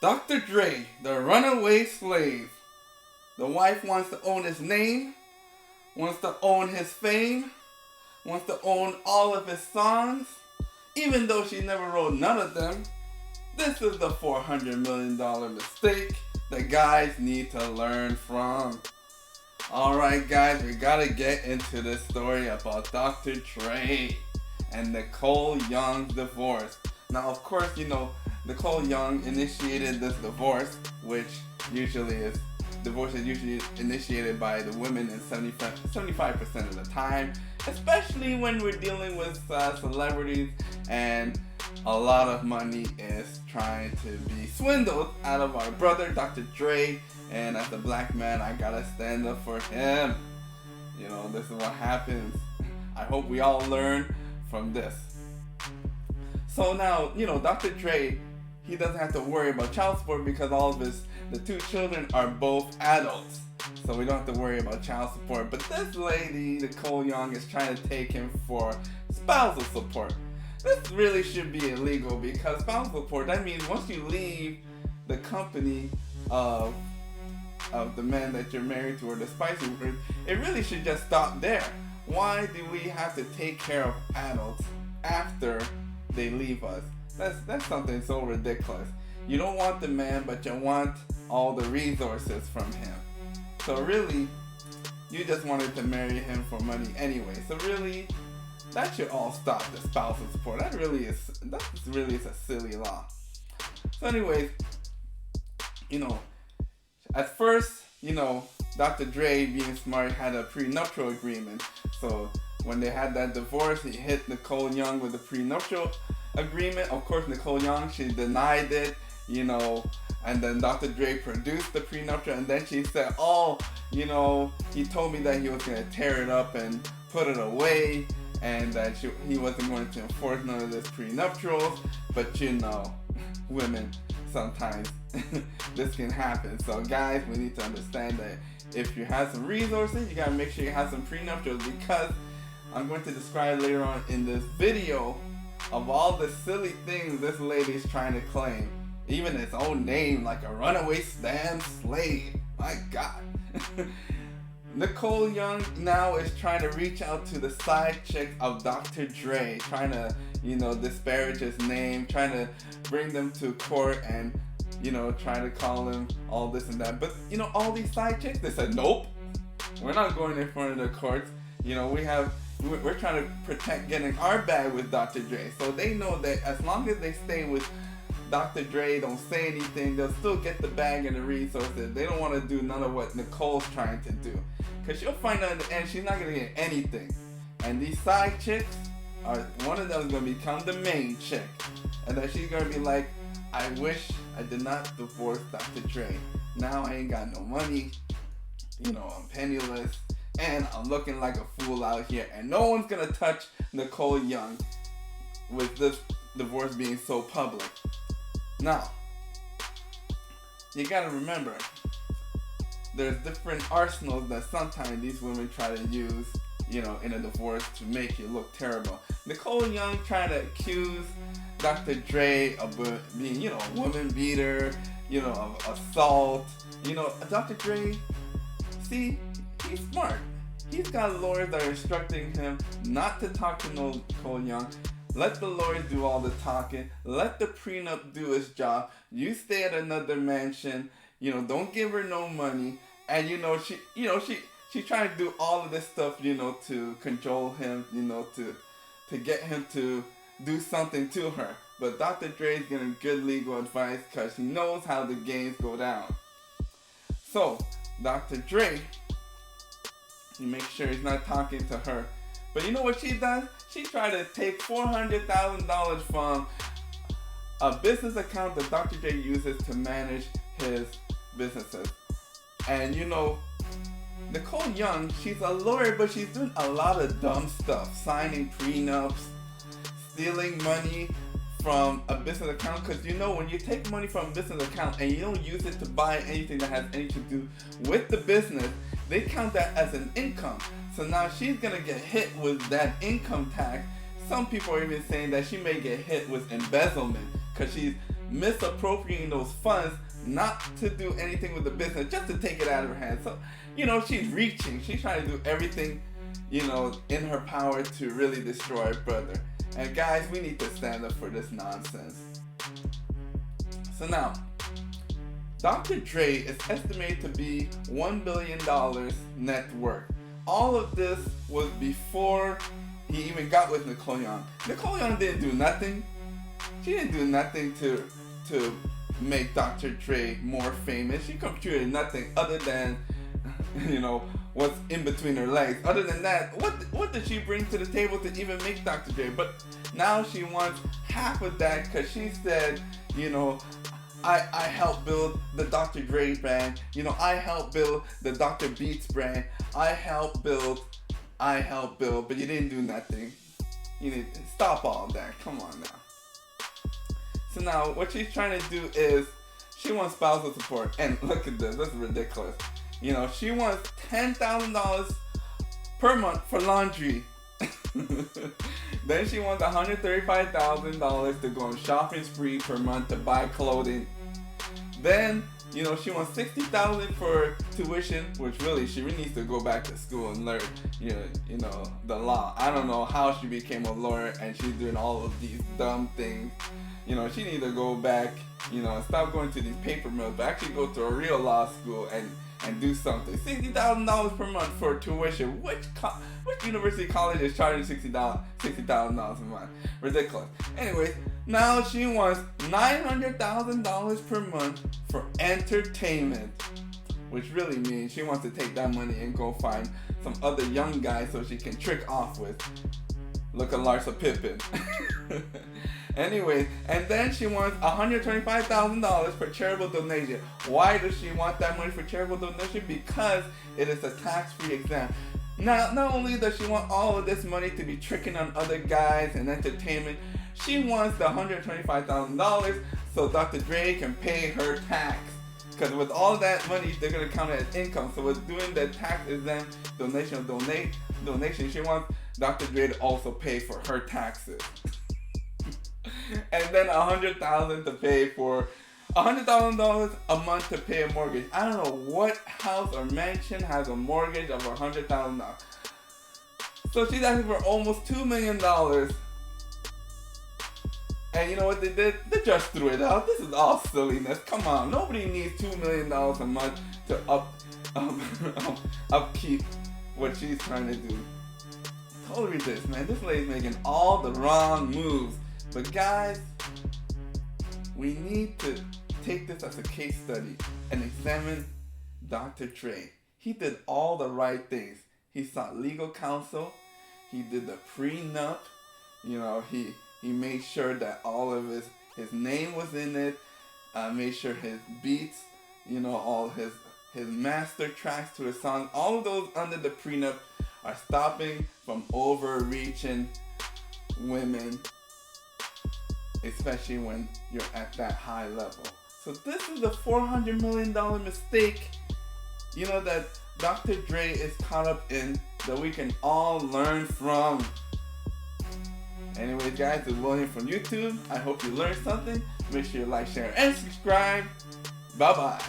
Dr. Dre, the runaway slave. The wife wants to own his name, wants to own his fame, wants to own all of his songs, even though she never wrote none of them. This is the $400 million mistake that guys need to learn from. Alright guys, we gotta get into this story about Dr. Dre and Nicole Young's divorce. Now of course, Nicole Young initiated this divorce, which divorce is usually initiated by the women in 75% of the time, especially when we're dealing with celebrities and a lot of money is trying to be swindled out of our brother Dr. Dre, and as a black man I gotta stand up for him. This is what happens. I hope we all learn from this. So now, Dr. Dre, he doesn't have to worry about child support because all of the two children are both adults. So we don't have to worry about child support. But this lady, Nicole Young, is trying to take him for spousal support. This really should be illegal because spousal support, that means once you leave the company of the man that you're married to or the spouse, it really should just stop there. Why do we have to take care of adults after they leave us? That's something so ridiculous. You don't want the man, but you want all the resources from him. So really, you just wanted to marry him for money anyway. So really, that should all stop, the spousal support. That really is a silly law. So anyways, at first, Dr. Dre, being smart, had a prenuptial agreement. So when they had that divorce, he hit Nicole Young with a prenuptial agreement. Of course, Nicole Young, she denied it, and then Dr. Dre produced the prenuptial, and then she said, he told me that he was going to tear it up and put it away, and that he wasn't going to enforce none of this prenuptials. But women, sometimes this can happen. So guys, we need to understand that if you have some resources, you gotta make sure you have some prenuptials, because I'm going to describe later on in this video of all the silly things this lady's trying to claim. Even its own name, like a runaway slave. My God. Nicole Young now is trying to reach out to the side chick of Dr. Dre, trying to, disparage his name, trying to bring them to court and, trying to call him all this and that. But, all these side chicks, they said, nope, we're not going in front of the courts. We're trying to protect getting our bag with Dr. Dre. So they know that as long as they stay with Dr. Dre, don't say anything, they'll still get the bag and the resources. They don't want to do none of what Nicole's trying to do, because she'll find out in the end she's not going to get anything. And these side chicks, one of them is going to become the main chick, and then she's going to be like, I wish I did not divorce Dr. Dre. Now I ain't got no money, I'm penniless, and I'm looking like a fool out here, and no one's going to touch Nicole Young with this divorce being so public. Now, you gotta remember, there's different arsenals that sometimes these women try to use, in a divorce to make you look terrible. Nicole Young trying to accuse Dr. Dre of being, a woman beater, of assault. Dr. Dre, see, he's smart. He's got lawyers that are instructing him not to talk to Nicole Young. Let the lawyers do all the talking. Let the prenup do its job. You stay at another mansion. Don't give her no money. And she's trying to do all of this stuff, to control him, to get him to do something to her. But Dr. Dre's getting good legal advice because he knows how the games go down. So Dr. Dre, he makes sure he's not talking to her. But you know what she does? She tried to take $400,000 from a business account that Dr. J uses to manage his businesses. And Nicole Young, she's a lawyer, but she's doing a lot of dumb stuff. Signing prenups, stealing money from a business account. Because when you take money from a business account and you don't use it to buy anything that has anything to do with the business, they count that as an income. So now she's going to get hit with that income tax. Some people are even saying that she may get hit with embezzlement because she's misappropriating those funds not to do anything with the business, just to take it out of her hands. So, she's reaching. She's trying to do everything, in her power to really destroy her brother. And guys, we need to stand up for this nonsense. So now, Dr. Dre is estimated to be $1 billion net worth. All of this was before he even got with Nicole Young. Nicole Young didn't do nothing. She didn't do nothing to make Dr. Dre more famous. She contributed nothing other than, what's in between her legs. Other than that, what did she bring to the table to even make Dr. Dre? But now she wants half of that because she said, I helped build the Dr. Dre brand. I helped build the Dr. Beats brand. I helped build, but you didn't do nothing. You need to stop all that. Come on now. So now what she's trying to do is she wants spousal support. And look at this. That's ridiculous. She wants $10,000 per month for laundry. Then she wants $135,000 to go on shopping spree per month to buy clothing. Then, she wants $60,000 for tuition, which really, she really needs to go back to school and learn, the law. I don't know how she became a lawyer and she's doing all of these dumb things. She needs to go back, stop going to these paper mills, but actually go to a real law school and do something. $60,000 per month for tuition. Which university college is charging $60,000 a month? Ridiculous. Anyways, now she wants $900,000 per month for entertainment, which really means she wants to take that money and go find some other young guy so she can trick off with. Look at Larsa Pippen. Anyway, and then she wants $125,000 for charitable donation. Why does she want that money for charitable donation? Because it is a tax-free exempt. Now, not only does she want all of this money to be tricking on other guys and entertainment, she wants the $125,000 so Dr. Dre can pay her tax. Because with all that money, they're going to count it as income. So with doing the tax-exempt donation, she wants Dr. Dre to also pay for her taxes. And then $100,000 to pay for $100,000 a month to pay a mortgage. I don't know what house or mansion has a mortgage of $100,000. So she's asking for almost $2 million. And you know what they did? They just threw it out. This is all silliness. Come on, nobody needs $2 million a month to upkeep what she's trying to do. Totally this, man. This lady's making all the wrong moves. But guys, we need to take this as a case study and examine Dr. Dre. He did all the right things. He sought legal counsel. He did the prenup. He made sure that all of his name was in it. Made sure his beats, all his master tracks to his songs, all of those under the prenup are stopping from overreaching women, especially when you're at that high level. So this is a $400 million mistake, that Dr. Dre is caught up in, that we can all learn from. Anyways, guys, this is William from YouTube. I hope you learned something. Make sure you like, share, and subscribe. Bye-bye.